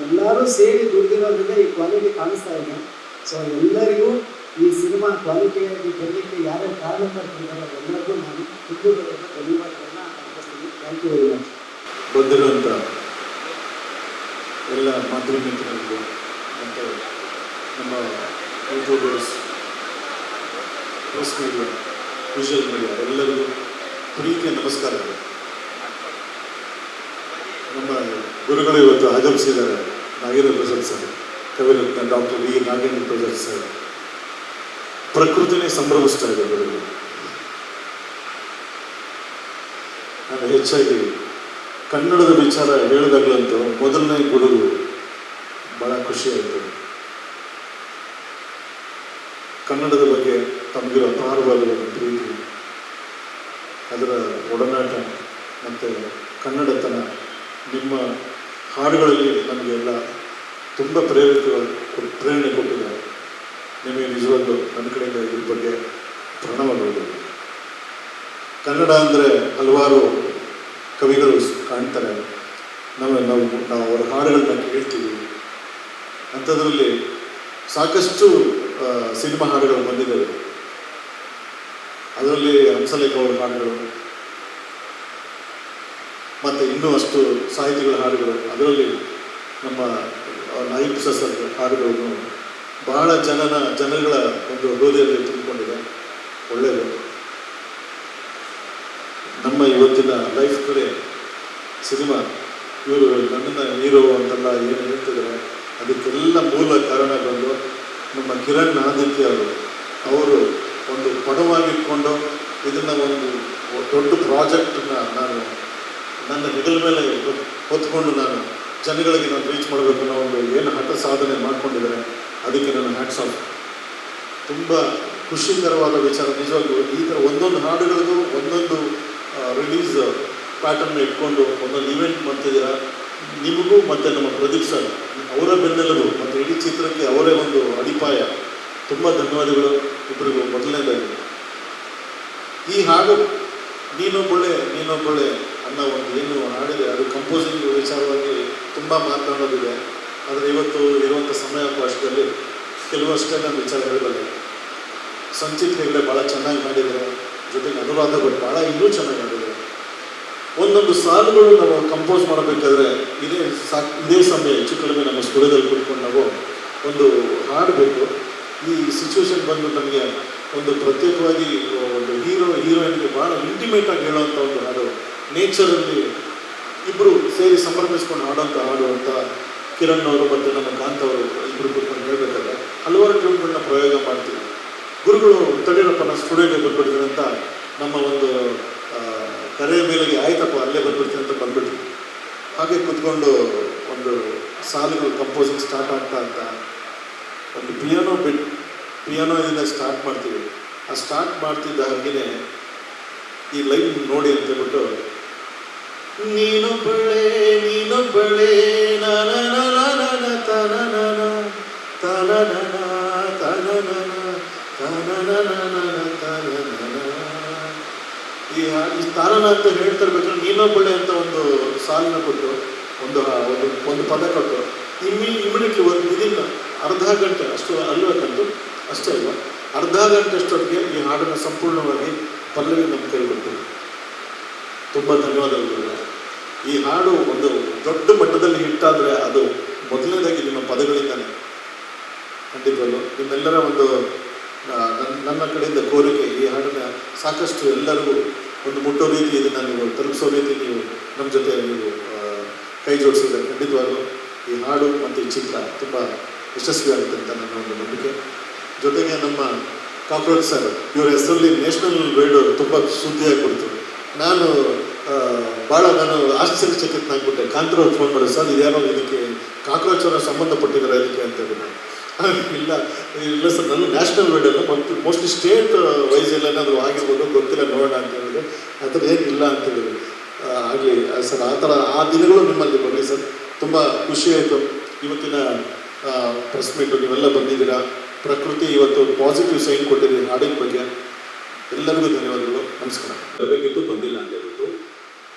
ಎಲ್ಲರೂ ಸೇರಿ ದುಡ್ದಿರೋದ್ರಿಂದ ಈ ಕ್ವಾಲಿಟಿ ಕಾಣಿಸ್ತಾ ಇದೆ. ಸೊ ಎಲ್ಲರಿಗೂ ಈ ಸಿನಿಮಾ ಕ್ವಾಲಿಟಿಯಾಗಿ ಬರಲಿಕ್ಕೆ ಯಾರ್ಯಾರು ಕಾರಣಕರ್ತರಿದ್ದಾರೆ ಎಲ್ಲರಿಗೂ ನಾನು ಕುಟುಂಬದಿಂದ ಧನ್ಯವಾದಗಳನ್ನ ಅರ್ಪಿಸ್ತೀನಿ. Thank you very much. ಬಂದಿರುವಂಥ ಎಲ್ಲ ಮಾಧ್ಯಮ ಮಿತ್ರರಿಗೂ ಮತ್ತು ನಮ್ಮ YouTubers, press media, visual media ಎಲ್ಲರಿಗೂ ಪ್ರೀತಿಯ ನಮಸ್ಕಾರಗಳು. ನಮ್ಮ ಗುರುಗಳು ಇವತ್ತು ಆಗಮಿಸಿದ್ದಾರೆ. Nagendra Prasad sir, Kaviratna doctor V Nagendra Prasad sir. ಪ್ರಕೃತಿನೇ ಸಂಭ್ರಮಿಸ್ತಾ ಇದೆ ಗುರುಗಳು. ನಾನು ಹೆಚ್ಚಾಗಿ ಕನ್ನಡದ ವಿಚಾರ ಹೇಳಿದಾಗಲಂತೂ ಮೊದಲನೇ ಗುರುಗಳು ಭಾಳ ಖುಷಿಯಾಯಿತು. ಕನ್ನಡದ ಬಗ್ಗೆ ತಮಗಿರೋ ಅಪಾರವಾದ ಪ್ರೀತಿ, ಅದರ ಒಡನಾಟ ಮತ್ತು ಕನ್ನಡತನ ನಿಮ್ಮ ಹಾಡುಗಳಲ್ಲಿ ನಮಗೆಲ್ಲ ತುಂಬ ಪ್ರೇರಣೆ ಕೊಟ್ಟಿದ್ದಾರೆ. ನಿಮಗೆ ನಿಜವಾಗ್ಲೂ ನನ್ನ ಕಡೆಯಿಂದ ಇದ್ರ ಬಗ್ಗೆ ಪ್ರಣವಗಳು. ಕನ್ನಡ ಅಂದರೆ ಹಲವಾರು ಕವಿಗಳು ಕಾಣ್ತಾರೆ, ನಾವು ಅವರ ಹಾಡುಗಳನ್ನ ಕೇಳ್ತೀವಿ. ಅಂಥದ್ರಲ್ಲಿ ಸಾಕಷ್ಟು ಸಿನಿಮಾ ಹಾಡುಗಳು ಬಂದಿದ್ದಾವೆ. ಅದರಲ್ಲಿ ಹಂಸಲೇಖ ಅವರ ಹಾಡುಗಳು ಮತ್ತು ಇನ್ನೂ ಅಷ್ಟು ಸಾಹಿತಿಗಳ ಹಾಡುಗಳು, ಅದರಲ್ಲಿ ನಮ್ಮ ನಾಗೇಂದ್ರ ಪ್ರಸಾದ್ ಸರ್ ಹಾಡುಗಳನ್ನು ಬಹಳ ಜನಗಳ ಒಂದು ಹೃದಯದಲ್ಲಿ ತುಂಬಿಕೊಂಡಿದೆ. ಒಳ್ಳೆಯದು. ನಮ್ಮ ಇವತ್ತಿನ ಲೈಫ್ ಕಡೆ ಸಿನಿಮಾ ಇವರು ನನ್ನನ್ನು ಹೀರೋ ಅಂತೆಲ್ಲ ಏನು ಹೇಳ್ತಿದ್ದಾರೆ, ಅದಕ್ಕೆಲ್ಲ ಮೂಲ ಕಾರಣ ಬಂದು ನಮ್ಮ ಕಿರಣ್ ಆದಿತ್ಯ ಅವರು ಒಂದು ಪಣವಾಗಿಟ್ಕೊಂಡು ಇದನ್ನು ಒಂದು ದೊಡ್ಡ ಪ್ರಾಜೆಕ್ಟನ್ನು ನಾನು ನನ್ನ ಹೆಗಲ ಮೇಲೆ ಹೊತ್ಕೊಂಡು ನಾನು ಜನಗಳಿಗೆ ನಾನು ರೀಚ್ ಮಾಡಬೇಕು ಅನ್ನೋ ಒಂದು ಏನು ಹಠ ಸಾಧನೆ ಮಾಡ್ಕೊಂಡಿದ್ದಾರೆ. ಅದಕ್ಕೆ ನನ್ನ ಹ್ಯಾಟ್ಸ್ ಆಫ್. ತುಂಬ ಖುಷಿಕರವಾದ ವಿಚಾರ ನಿಜವಾಗ್ಲೂ. ಈ ಥರ ಒಂದೊಂದು ಹಾಡುಗಳಿಗೂ ಒಂದೊಂದು ರಿಲೀಸ್ ಪ್ಯಾಟರ್ನ್ ಇಟ್ಕೊಂಡು ಒಂದೊಂದು ಇವೆಂಟ್ ಮಾಡ್ತಿದ್ದೀರಾ. ನಿಮಗೂ ಮತ್ತು ನಮ್ಮ ಪ್ರದೀಪ್ ಸರ್ ಅವರ ಬೆನ್ನೆಲುಬು ಮತ್ತು ಇಡೀ ಚಿತ್ರಕ್ಕೆ ಅವರೇ ಒಂದು ಅಡಿಪಾಯ. ತುಂಬ ಧನ್ಯವಾದಗಳು ಇಬ್ಬರಿಗೂ. ಮೊದಲನೇದಾಗಿ ಈ ಹಾಡು ನೀನೊಬ್ಬಳೆ ಅನ್ನೋ ಒಂದು ಏನು ಹಾಡಿದೆ, ಅದು ಕಂಪೋಸಿಂಗ್ ವಿಚಾರವಾಗಿ ತುಂಬ ಮಾತನಾಡೋದಿದೆ. ಆದರೆ ಇವತ್ತು ಇರುವಂಥ ಸಮಯಾವಕಾಶದಲ್ಲಿ ಕೆಲವಷ್ಟೇ ನಾನು ವಿಚಾರ ಹೇಳಬಲ್ಲೆ. ಸಂಚಿತ್ ಹೆಗಡೆ ಭಾಳ ಚೆನ್ನಾಗಿ ಮಾಡಿದ್ದಾರೆ. ಜೊತೆಗೆ ಅನುರಾಧ ಭಟ್ ಭಾಳ ಇನ್ನೂ ಚೆನ್ನಾಗಿ ಆಡಿದ್ದಾರೆ. ಒಂದೊಂದು ಸಾಲುಗಳು ನಾವು ಕಂಪೋಸ್ ಮಾಡಬೇಕಾದ್ರೆ ಇದೇ ಸಮಯ ಹೆಚ್ಚು ಕಡಿಮೆ ನಮ್ಮ ಸ್ಟುಡಿಯೋದಲ್ಲಿ ಕೂತ್ಕೊಂಡು ನಾವು ಒಂದು ಹಾಡಬೇಕು. ಈ ಸಿಚುವೇಶನ್ ಬಂದು ನಮಗೆ ಒಂದು ಪ್ರತ್ಯೇಕವಾಗಿ ಒಂದು ಹೀರೋಯಿನ್ಗೆ ಭಾಳ ಇಂಟಿಮೇಟಾಗಿ ಹೇಳೋವಂಥ ಒಂದು ಹಾಡು, ನೇಚರಲ್ಲಿ ಇಬ್ಬರು ಸೇರಿ ಸಂಭ್ರಮಿಸ್ಕೊಂಡು ಹಾಡು ಅಂತ ಕಿರಣ್ ಅವರು ಮತ್ತು ನಮ್ಮ ಕಾಂತ್ ಅವರು ಇಬ್ಬರು ಕೂತ್ಕೊಂಡು ಹೇಳಬೇಕಾದ್ರೆ ಹಲವಾರು ಟ್ಯೂನ್ಗಳನ್ನ ಪ್ರಯೋಗ ಮಾಡ್ತೀವಿ. ಗುರುಗಳು ತಡೀರಪ್ಪನ ಸ್ಟುಡಿಯೋಗೆ ಬಂದ್ಬಿಡ್ತೀನಿ ಅಂತ ನಮ್ಮ ಒಂದು ಕರೆಯ ಮೇಲೆಗೆ ಆಯ್ತಪ್ಪ ಅಲ್ಲೇ ಬಂದ್ಬಿಡ್ತೀನಿ ಅಂತ ಬಂದ್ಬಿಟ್ವಿ. ಹಾಗೆ ಕೂತ್ಕೊಂಡು ಒಂದು ಸಾಲುಗಳು ಕಂಪೋಸಿಂಗ್ ಸ್ಟಾರ್ಟ್ ಆಗ್ತಾ ಒಂದು ಪಿಯಾನೋದಿಂದ ಸ್ಟಾರ್ಟ್ ಮಾಡ್ತೀವಿ. ಆ ಸ್ಟಾರ್ಟ್ ಮಾಡ್ತಿದ್ದ ಹಾಗೆಯೇ ಈ ಲೈನ್ ನೋಡಿ ಅಂತ ಹೇಳ್ಬಿಟ್ಟು, ನೀನೊಬ್ಬಳೇ ಈ ತಾರನ ಅಂತ ಹೇಳ್ತಿರ್ಬೇಕಾದ್ರೆ ನೀನೊಬ್ಬಳೆ ಅಂತ ಒಂದು ಸಾಲಿನ ಕೊಟ್ಟು ಒಂದು ಪದ ಕೊಟ್ಟು ಇಮಿಡಿಯೇಟ್ಲಿ ಒಂದು ವಿದಿನ್ ಅರ್ಧ ಗಂಟೆ ಅಷ್ಟು ಅಲ್ಬೇಕಂತೂ ಅಷ್ಟೇ ಅಲ್ವಾ, ಅರ್ಧ ಗಂಟೆ ಅಷ್ಟೊತ್ತಿಗೆ ಈ ಹಾಡನ್ನು ಸಂಪೂರ್ಣವಾಗಿ ಪಲ್ಲವಿ ನಮ್ಮ ಕೈ ಕೊಡ್ತೀವಿ. ತುಂಬ ಧನ್ಯವಾದಗಳು. ಈ ಹಾಡು ಒಂದು ದೊಡ್ಡ ಮಟ್ಟದಲ್ಲಿ ಹಿಟ್ಟಾದರೆ ಅದು ಮೊದಲನೇದಾಗಿ ನಿಮ್ಮ ಪದಗಳಿಂದಾನೆ. ಖಂಡಿತವಲ್ಲೂ ನಿಮ್ಮೆಲ್ಲರ ಒಂದು ನನ್ನ ಕಡೆಯಿಂದ ಕೋರಿಕೆ, ಈ ಹಾಡನ್ನು ಸಾಕಷ್ಟು ಎಲ್ಲರಿಗೂ ಒಂದು ಮುಟ್ಟೋ ರೀತಿ ಇದನ್ನು ನೀವು ತಲುಪಿಸೋ ರೀತಿ ನೀವು ನಮ್ಮ ಜೊತೆ ನೀವು ಕೈ ಜೋಡಿಸಿದ್ರೆ ಖಂಡಿತವಾಗಲೂ ಈ ಹಾಡು ಮತ್ತು ಈ ಚಿತ್ರ ತುಂಬ ಯಶಸ್ವಿ ಆಗುತ್ತೆ ಅಂತ ನನ್ನ ಒಂದು ನಂಬಿಕೆ. ಜೊತೆಗೆ ನಮ್ಮ ಕಾಕ್ರೋಚ್ ಸರ್ ಇವರ ಹೆಸರಲ್ಲಿ ನ್ಯಾಷನಲ್ ವರ್ಡ್ ತುಂಬ ಸುದ್ದಿಯಾಗಿಬಿಡ್ತು. ನಾನು ಆಶ್ಚರ್ಯಚಕಿತನಾಗ್ಬಿಟ್ಟೆ. ಕಾಂತರಾವ್ ಫೋನ್ ಮಾಡಿ, ಸರ್ ಇದ್ಯಾರೋ ಇದಕ್ಕೆ ಕಾಕ್ರೋಚ್ ಅವರ ಸಂಬಂಧಪಟ್ಟಿದ್ದಾರೆ ಇದಕ್ಕೆ ಅಂತ ಹೇಳಿದ್ರು. ಇಲ್ಲ ಸರ್, ನಾನು ನ್ಯಾಷನಲ್ ವರ್ಡ್ ಅಲ್ಲ, ಮತ್ತು ಮೋಸ್ಟ್ಲಿ ಸ್ಟೇಟ್ ವೈಸ್ ಎಲ್ಲ ಏನಾದರೂ ಆಗಿರ್ಬೋದು, ಗೊತ್ತಿಲ್ಲ, ನೋಡೋಣ ಅಂತ ಹೇಳಿದ್ರೆ ಆ ಥರ ಏನಿಲ್ಲ ಅಂತ ಹೇಳಿದ್ರು. ಆಗಲಿ ಸರ್, ಆ ಥರ ಆ ದಿನಗಳು ನಿಮ್ಮಲ್ಲಿ ಬರಲಿ ಸರ್. ತುಂಬ ಖುಷಿಯಾಯಿತು ಇವತ್ತಿನ ಪ್ರೆಸ್ ಮೀಟು ನೀವೆಲ್ಲ ಬಂದಿದ್ದೀರಾ. ಪ್ರಕೃತಿ ಇವತ್ತು ಪಾಸಿಟಿವ್ ಸೈನ್ ಕೊಟ್ಟಿದ್ದೀರಿ ಹಾಡಿನ ಬಗ್ಗೆ. ಎಲ್ಲರಿಗೂ ಧನ್ಯವಾದಗಳು, ನಮಸ್ಕಾರ. ಬರಬೇಕಿತ್ತು, ಬಂದಿಲ್ಲ ಅಂತ ಹೇಳ್ಬಿಟ್ಟು.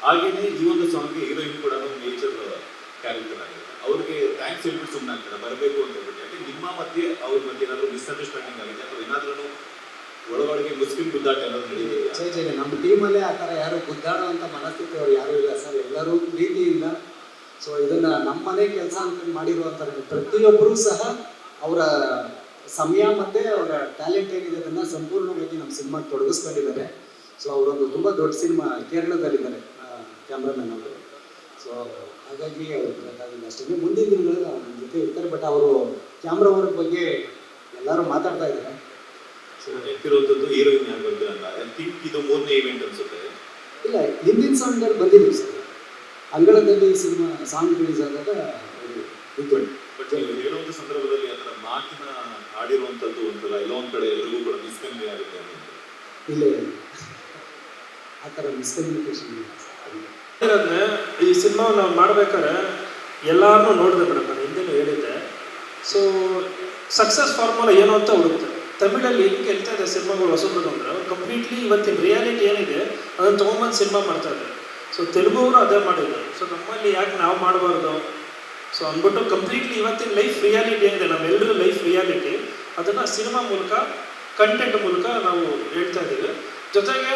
ಹಾಗೆಯೇ ಈ ಒಂದು ಸಾಂಗ್ಗೆ ಹೀರೋಯಿನ್ ಕೂಡ ನೇಚರ್ ಕ್ಯಾರೆಕ್ಟರ್ ಆಗಿದೆ. ಅವ್ರಿಗೆ ಥ್ಯಾಂಕ್ಸ್ ಹೇಳ್ಬಿಟ್ಟು ಸುಮ್ಮನೆ ಆಗ್ತಾರೆ ಬರಬೇಕು ಅಂತ ಹೇಳ್ಬಿಟ್ಟು. ಯಾಕೆ ನಿಮ್ಮ ಮಧ್ಯೆ ಅವ್ರ ಮಧ್ಯೆ ಏನಾದರೂ ಮಿಸ್ಅಂಡರ್ಸ್ಟ್ಯಾಂಡಿಂಗ್ ಆಗಿದೆ ಅಥವಾ ಏನಾದ್ರೂ ಒಳಗಡೆಗೆ ಮುಸ್ಲಿಂ ಗುದ್ದಾಟ ಏನಾದ್ರು ನಡೆದಿದೆ? ನಮ್ಮ ಟೀಮಲ್ಲೇ ಆ ಥರ ಯಾರು ಗುದ್ದಾಡುವಂಥ ಮನಸ್ಥಿತಿ ಅವ್ರು ಯಾರೂ ಇಲ್ಲ ಸರ್. ಎಲ್ಲರೂ ಪ್ರೀತಿಯಿಂದ ಸೊ ಇದನ್ನು ನಮ್ಮ ಮನೆ ಕೆಲಸ ಅಂತ ಮಾಡಿರುವಂಥ ಪ್ರತಿಯೊಬ್ಬರೂ ಸಹ ಅವರ ಸಮಯ ಮತ್ತು ಅವರ ಟ್ಯಾಲೆಂಟ್ ಏನಿದೆ ಅದನ್ನು ಸಂಪೂರ್ಣವಾಗಿ ನಮ್ಮ ಸಿನಿಮಾಗೆ ತೊಡಗಿಸ್ಕೊಂಡಿದ್ದಾರೆ. ಸೊ ಅವರೊಂದು ತುಂಬ ದೊಡ್ಡ ಸಿನಿಮಾ ಕೇರಳದಲ್ಲಿದ್ದಾರೆ ಕ್ಯಾಮ್ರಾಮನ್ ಅವರು. ಸೊ ಹಾಗಾಗಿ ಅವರು ಬೇಕಾಗಿಲ್ಲ ಅಷ್ಟೇ. ಮುಂದಿನ ದಿನಗಳಲ್ಲಿ ಅವ್ರ ನಮ್ಮ ಜೊತೆ ಇರ್ತಾರೆ. ಬಟ್ ಅವರು ಕ್ಯಾಮ್ರಾ ವರ್ಕ್ ಬಗ್ಗೆ ಎಲ್ಲರೂ ಮಾತಾಡ್ತಾ ಇದ್ದಾರೆ. ಸೊ ನೆನಪಿರುವಂಥದ್ದು ಹೀರೋಯಿನ್ ಯಾರು ಬರ್ತೀರಲ್ಲ, ಐ ಥಿಂಕ್ ಇದು 3ನೇ ಈವೆಂಟ್ ಅನ್ಸುತ್ತೆ. ಇಲ್ಲ, ಹಿಂದಿನ ಸಾಂಗ್ಗಳು ಬಂದಿದ್ದೀವಿ ಸರ್. ಅಂಗಳದಲ್ಲಿ ಸಿನಿಮಾ ಸಾಂಗ್ ರಿಲೀಸ್ ಆದಾಗ ಬಟ್ ನೀವು ಹೇಳುವಂಥ ಸಂದರ್ಭದಲ್ಲಿ ಆ ಥರ ಮಾತಿನ ಹಾಡಿರುವಂಥದ್ದು ಒಂಥರ ಎಲ್ಲೋ ಒಂದು ಕಡೆ ಎಲ್ಲರಿಗೂ ಕೂಡ ಮಿಸ್ಕನ್ವೇ ಆಗುತ್ತೆ ಅಂತ. ಇಲ್ಲ, ಆ ಥರ ಮಿಸ್ಕಮ್ಯುನಿಕೇಶನ್ ಈ ಸಿನಿಮಾ ನಾವು ಮಾಡ್ಬೇಕಾದ್ರೆ ಎಲ್ಲಾರನ್ನೂ ನೋಡಿದೆ ಮೇಡಮ್, ನಾನು ಹಿಂದೆನೂ ಹೇಳಿದ್ದೆ. ಸೊ ಸಕ್ಸಸ್ ಫಾರ್ಮುಲಾ ಏನು ಅಂತ ಹುಡುಕ್ತಾರೆ. ತಮಿಳಲ್ಲಿ ಹೆಂಗೆ ಹೇಳ್ತಾ ಇದೆ ಸಿನಿಮಾಗಳು ಹೊಸದು ಅಂದರೆ ಅವ್ರು ಕಂಪ್ಲೀಟ್ಲಿ ಇವತ್ತಿನ ರಿಯಾಲಿಟಿ ಏನಿದೆ ಅದನ್ನು ತೊಗೊಂಬಂದು ಸಿನಿಮಾ ಮಾಡ್ತಾ ಇದ್ದಾರೆ. ಸೊ ತೆಲುಗು ಅವರು ಅದೇ ಮಾಡಿದ್ದಾರೆ. ಸೊ ನಮ್ಮಲ್ಲಿ ಯಾಕೆ ನಾವು ಮಾಡಬಾರ್ದು ಸೊ ಅಂದ್ಬಿಟ್ಟು ಕಂಪ್ಲೀಟ್ಲಿ ಇವತ್ತಿನ ಲೈಫ್ ರಿಯಾಲಿಟಿ ಏನಿದೆ, ನಮ್ಮೆಲ್ಲರ ಲೈಫ್ ರಿಯಾಲಿಟಿ, ಅದನ್ನು ಸಿನಿಮಾ ಮೂಲಕ ಕಂಟೆಂಟ್ ಮೂಲಕ ನಾವು ಹೇಳ್ತಾ ಇದ್ದೀವಿ. ಜೊತೆಗೆ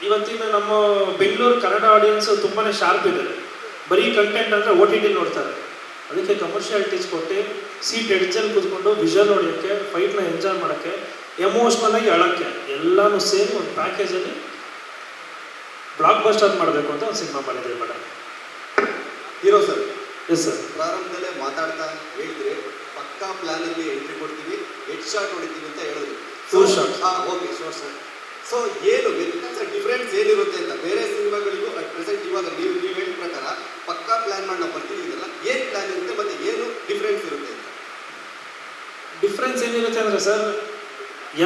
ಇವತ್ತಿನ ನಮ್ಮ ಬೆಂಗಳೂರು ಕನ್ನಡ ಆಡಿಯನ್ಸ್ ತುಂಬಾ ಶಾರ್ಪ್ ಇದೆ. ಬರೀ ಕಂಟೆಂಟ್ ಅಂದರೆ OTT ನೋಡ್ತಾರೆ. ಅದಕ್ಕೆ ಕಮರ್ಷಿಯಾಲಿಟೀಸ್ ಕೊಟ್ಟು ಸೀಟ್ ಎಡ್ಜಲ್ಲಿ ಕೂತ್ಕೊಂಡು ವಿಷಲ್ ನೋಡೋಕ್ಕೆ, ಫೈಟ್ನ ಎಂಜಾಯ್ ಮಾಡೋಕ್ಕೆ, ಎಮೋಷ್ನಲಾಗಿ ಅಳೋಕ್ಕೆ ಎಲ್ಲನೂ ಸೇರಿ ಒಂದು ಪ್ಯಾಕೇಜಲ್ಲಿ ಬ್ಲಾಕ್ ಬಸ್ಟರ್ ಮಾಡಬೇಕು ಅಂತ ಒಂದು ಸಿನಿಮಾ ಮಾಡಿದ್ದೀವಿ madam. Hero sir, yes sir, ಪ್ರಾರಂಭದಲ್ಲೇ ಮಾತಾಡ್ತಾ ಹೇಳಿದ್ರೆ ಪಕ್ಕಾ ಪ್ಲಾನಲ್ಲಿ ಎಂಟ್ರಿ ಕೊಡ್ತೀವಿ, ಹೆಡ್ ಶಾಟ್ ಹೊಡಿತೀವಿ ಅಂತ ಹೇಳಿದ್ರು. Full shot. Okay, sure sir. So ಏನು ವ್ಯತ್ಯಾಸ, ಡಿಫ್ರೆನ್ಸ್ ಏನಿರುತ್ತೆ ಅಂತ ಬೇರೆ ಸಿನಿಮಾಗಳಿಗೂ ಅಟ್ ಪ್ರೆಸೆಂಟ್ ಇವಾಗ ನೀವು ಹೇಳಿದ ಪ್ರಕಾರ ಪಕ್ಕಾ ಪ್ಲಾನ್ ಮಾಡಿ ನಾವು ಬರ್ತಿದ್ದೀವಲ್ಲ, ಏನು ಪ್ಲಾನ್ ಇರುತ್ತೆ ಮತ್ತು ಏನು ಡಿಫ್ರೆನ್ಸ್ ಇರುತ್ತೆ ಅಂತ? ಡಿಫ್ರೆನ್ಸ್ ಏನಿರುತ್ತೆ ಅಂದರೆ ಸರ್,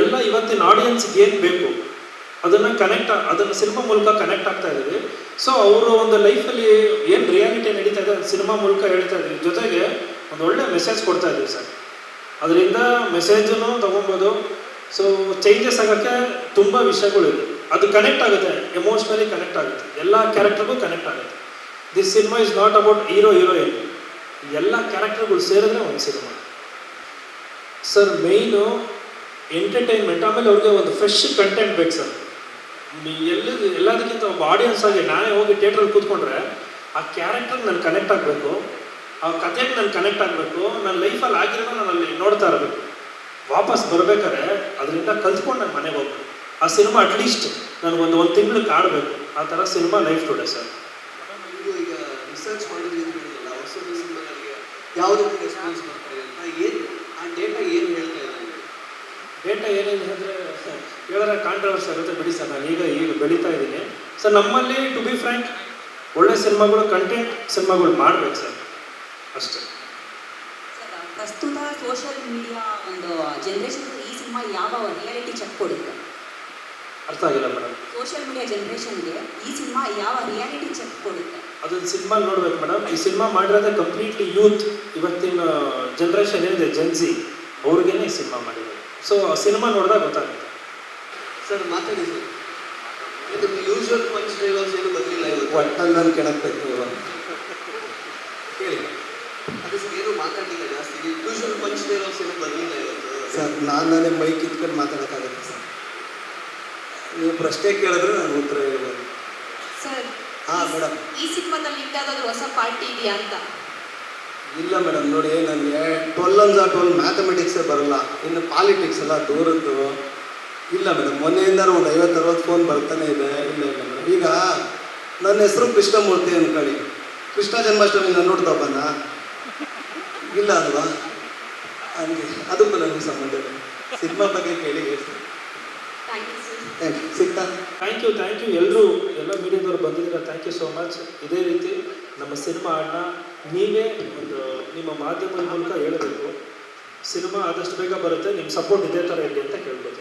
ಎಲ್ಲ ಇವತ್ತಿನ ಆಡಿಯನ್ಸ್ಗೆ ಏನು ಬೇಕು ಅದನ್ನು ಸಿನಿಮಾ ಮೂಲಕ ಕನೆಕ್ಟ್ ಆಗ್ತಾ ಇದ್ದೀವಿ. ಸೊ ಅವರು ಒಂದು ಲೈಫಲ್ಲಿ ಏನು ರಿಯಾಲಿಟಿ ನಡೀತಾ ಇದೆ ಸಿನಿಮಾ ಮೂಲಕ ಹೇಳ್ತಾ ಇದ್ದೀವಿ. ಜೊತೆಗೆ ಒಂದು ಒಳ್ಳೆ ಮೆಸೇಜ್ ಕೊಡ್ತಾ ಇದ್ದೀವಿ ಸರ್. ಅದರಿಂದ ಮೆಸೇಜನ್ನು ತೊಗೊಬೋದು. ಸೊ ಚೇಂಜಸ್ ಆಗೋಕ್ಕೆ ತುಂಬ ವಿಷಯಗಳಿದೆ. ಅದು ಕನೆಕ್ಟ್ ಆಗುತ್ತೆ, ಎಮೋಷ್ನಲಿ ಕನೆಕ್ಟ್ ಆಗುತ್ತೆ, ಎಲ್ಲ ಕ್ಯಾರೆಕ್ಟರ್ಗೂ ಕನೆಕ್ಟ್ ಆಗುತ್ತೆ. This cinema is not about heroine, ಎಲ್ಲ ಕ್ಯಾರೆಕ್ಟರ್ಗಳು ಸೇರಿದ್ರೆ ಒಂದು ಸಿನಿಮಾ ಸರ್. ಮೇಯ್ನು ಎಂಟರ್ಟೈನ್ಮೆಂಟ್, ಆಮೇಲೆ ಅವ್ರಿಗೆ ಒಂದು ಫ್ರೆಶ್ ಕಂಟೆಂಟ್ ಬೇಕು ಸರ್. ಎಲ್ಲದಕ್ಕಿಂತ ಒಬ್ಬ ಆಡಿಯನ್ಸ್ ಆಗಿ ನಾನೇ ಹೋಗಿ ಥಿಯೇಟ್ರಲ್ಲಿ ಕೂತ್ಕೊಂಡ್ರೆ ಆ ಕ್ಯಾರೆಕ್ಟರ್ ನಾನು ಕನೆಕ್ಟ್ ಆಗಬೇಕು, ಆ ಕಥೆಗೆ ನಾನು ಕನೆಕ್ಟ್ ಆಗಬೇಕು, ನನ್ನ ಲೈಫಲ್ಲಿ ಆಗಿರೋದು ನಾನು ಅಲ್ಲಿ ನೋಡ್ತಾ ಇರಬೇಕು. ವಾಪಸ್ ಬರ್ಬೇಕಾದ್ರೆ ಅದರಿಂದ ಕಲ್ತ್ಕೊಂಡು ನಾನು ಮನೆಗೆ ಹೋಗ್ಬೇಕು. ಆ ಸಿನಿಮಾ ಅಟ್ಲೀಸ್ಟ್ ನನಗೊಂದು ತಿಂಗಳು ಕಾಡಬೇಕು. ಆ ಥರ ಸಿನಿಮಾ ಲೈಫ್ ಟುಡೇ ಸರ್. ನೀವು ಈಗ ರಿಸರ್ಚ್ ಮಾಡಿದ್ರಿ ಅಂತ ಹೇಳಿಲ್ಲ, ಹೊಸ ಸಿನಿಮಾಗಳಿಗೆ ಯಾವುದೇ ರೆಸ್ಪಾನ್ಸ್ ಬರ್ತಾರೆ ಅಂತ ಏನು ಆ ಡೇಟಾ ಏನು ಹೇಳ್ತಾ ಇದೆ? ಡೇಟಾ ಏನೇನು ಅಂದರೆ ಹೇಳಿದ್ರೆ ಕಾಂಟ್ರವರ್ಸಿ ಆಗುತ್ತೆ ಬಿಡಿ ಸರ್. ನಾನು ಈಗ ಬೆಳೀತಾ ಇದ್ದೀನಿ ಸರ್. ನಮ್ಮಲ್ಲಿ ಟು ಬಿ ಫ್ರ್ಯಾಂಕ್ ಒಳ್ಳೆ ಸಿನಿಮಾಗಳು, ಕಂಟೆಂಟ್ ಸಿನಿಮಾಗಳು ಮಾಡ್ಬೇಕು ಸರ್, ಅಷ್ಟೇ. ಪ್ರಸ್ತುತ ಸೋಷಿಯಲ್ ಮೀಡಿಯಾ ಒಂದು ಜನರೇಷನ್ ಈ ಸಿನಿಮಾ ಯಾವ ರಿಯಾಲಿಟಿ ಚೆಕ್ ಕೊಡುತ್ತೆ? ಅರ್ಥ ಆಗಿಲ್ಲ ಮೇಡಮ್. ಸೋಷಿಯಲ್ ಮೀಡಿಯಾ ಜನರೇಷನ್ಗೆ ಈ ಸಿನಿಮಾ ಯಾವ ರಿಯಾಲಿಟಿ ಚೆಕ್ ಕೊಡುತ್ತೆ? ಅದೊಂದು ಸಿನಿಮಾ ನೋಡ್ಬೇಕು ಮೇಡಮ್. ಈ ಸಿನಿಮಾ ಮಾಡಿರೋದೇ ಕಂಪ್ಲೀಟ್ಲಿ ಯೂತ್, ಇವತ್ತಿನ ಜನ್ರೇಷನ್ ಏನಿದೆ ಜೆನ್ಸಿ, ಅವ್ರಿಗೇನೆ ಈ ಸಿನಿಮಾ ಮಾಡಿರೋದು. ಸೊ ಸಿನಿಮಾ ನೋಡಿದಾಗ ಗೊತ್ತಾಗುತ್ತೆ ಸರ್. ಮಾತಾಡಿ ಸರ್. ಇದು ಯೂಶುವಲ್ ಪಂಚ್ ಡೈಲಾಗ್ಸ್ ಏನು ಬರಲಿಲ್ಲ ಇವತ್ತು. ಒಟ್ಟಲ್ಲಿ ನಾನು ಕೆಣಕ್ಬೇಕು ಹೇಳಿ. ಅದು ಸರ್ ಏನು ಮಾತಾಡಲಿಲ್ಲ ಜಾಸ್ತಿ. ಯೂಶುವಲ್ ಪಂಚ್ ಡೈಲಾಗ್ಸ್ ಏನು ಬರಲಿಲ್ಲ ಇವತ್ತು. ಸರ್, ನಾನೇ ಮೈಕ್ ಇಟ್ಕೊಂಡು ಮಾತಾಡೋಕ್ಕಾಗುತ್ತೆ ಸರ್. ನೀವು ಪ್ರಶ್ನೆ ಕೇಳಿದ್ರೆ ನಾನು ಉತ್ತರ ಹೇಳ್ಬೋದು. ಸರ್, ಹಾಂ ಮೇಡಮ್. ಈ ಸಿನಿಮಾದಲ್ಲಿ ಯಾವುದಾದ್ರೂ ಹೊಸ ಪಾರ್ಟಿ ಇದೆಯಾ ಅಂತ? ಇಲ್ಲ ಮೇಡಮ್, ನೋಡಿ ನನಗೆ 12 ಮ್ಯಾಥಮೆಟಿಕ್ಸೇ ಬರಲ್ಲ, ಇನ್ನು ಪಾಲಿಟಿಕ್ಸ್ ಎಲ್ಲ ದೂರದ್ದು. ಇಲ್ಲ ಮೇಡಮ್, ಮೊನ್ನೆಯಿಂದ ಒಂದು 50-60 ಫೋನ್ ಬರ್ತಾನೆ ಇದೆ. ಇಲ್ಲ ಮೇಡಮ್, ಈಗ ನನ್ನ ಹೆಸರು ಕೃಷ್ಣಮೂರ್ತಿ ಅಂದ್ಕೊಳ್ಳಿ, ಕೃಷ್ಣ ಜನ್ಮಾಷ್ಟಮಿ ನಾನು ನೋಡ್ತಾ ಬನ್ನ ಇಲ್ಲ ಅಲ್ವಾ? ಹಂಗೆ ಅದಕ್ಕೂ ನನಗೆ ಸಂಬಂಧ ಇಲ್ಲ. ಸಿನಿಮಾ ಬಗ್ಗೆ ಕೇಳಿ ಹೇಳ್ತೀನಿ. Thank you sir. Thank you. ಸಿಗ್ತಾ? ಥ್ಯಾಂಕ್ ಯು ಎಲ್ಲರೂ, ಎಲ್ಲ ಮೀಡಿಯಾದವ್ರು ಬಂದಿದ್ದೀರಾ. Thank you so much. ಇದೇ ರೀತಿ ನಮ್ಮ ಸಿನಿಮಾ ಅಣ್ಣ ನೀವೇ ಒಂದು ನಿಮ್ಮ ಮಾಧ್ಯಮದ ಮೂಲಕ ಹೇಳಬೇಕು. ಸಿನಿಮಾ ಆದಷ್ಟು ಬೇಗ ಬರುತ್ತೆ, ನಿಮ್ಮ ಸಪೋರ್ಟ್ ಇದೇ ಥರ ಇರಲಿ ಅಂತ ಕೇಳ್ಬೋದು.